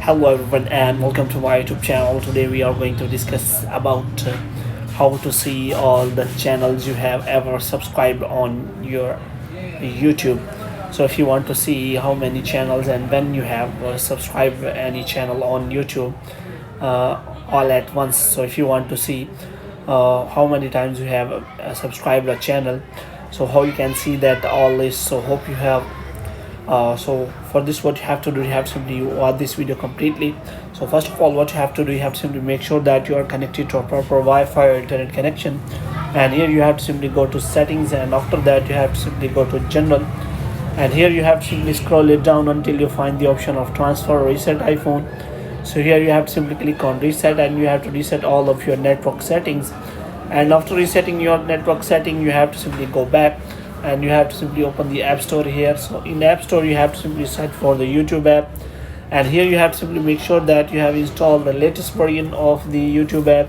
Hello everyone and welcome to my YouTube channel. Today we are going to discuss about how to see all the channels you have ever subscribed on your YouTube. So if you want to see how many channels and when you have subscribed any channel on YouTube all at once. So if you want to see how many times you have subscribed a channel, so how you can see that all this. So hope you have so for this, what you have to do, you have to simply watch this video completely. So first of all, what you have to do, you have to simply make sure that you are connected to a proper Wi-Fi or internet connection, and here you have to simply go to settings, and after that you have to simply go to general, and here you have to simply scroll it down until you find the option of transfer or reset iPhone. So here you have to simply click on reset, and you have to reset all of your network settings, and after resetting your network setting you have to simply go back and you have to simply open the app store here. So in the app store you have to simply search for the YouTube app, and here you have to simply make sure that you have installed the latest version of the YouTube app,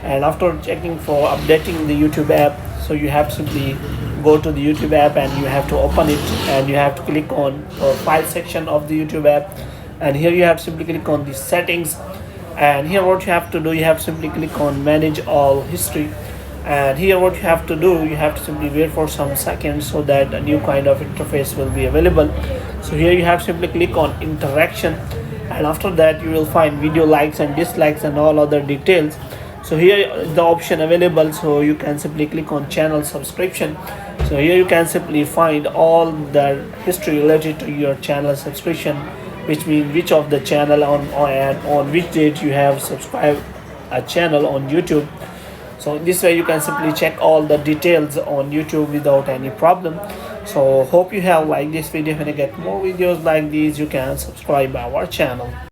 and after checking for updating the YouTube app, so you have to simply go to the YouTube app and you have to open it, and you have to click on the file section of the YouTube app, and here you have to simply click on the settings, and here what you have to do, you have to simply click on manage all history, and here what you have to do, you have to simply wait for some seconds so that a new kind of interface will be available. So here you have to simply click on interaction, and after that you will find video likes and dislikes and all other details. So here the option available, so you can simply click on channel subscription. So here you can simply find all the history related to your channel subscription, which means which of the channel on which date you have subscribed a channel on YouTube. So this way you can simply check all the details on YouTube without any problem. So hope you have liked this video. When you get more videos like these, you can subscribe our channel.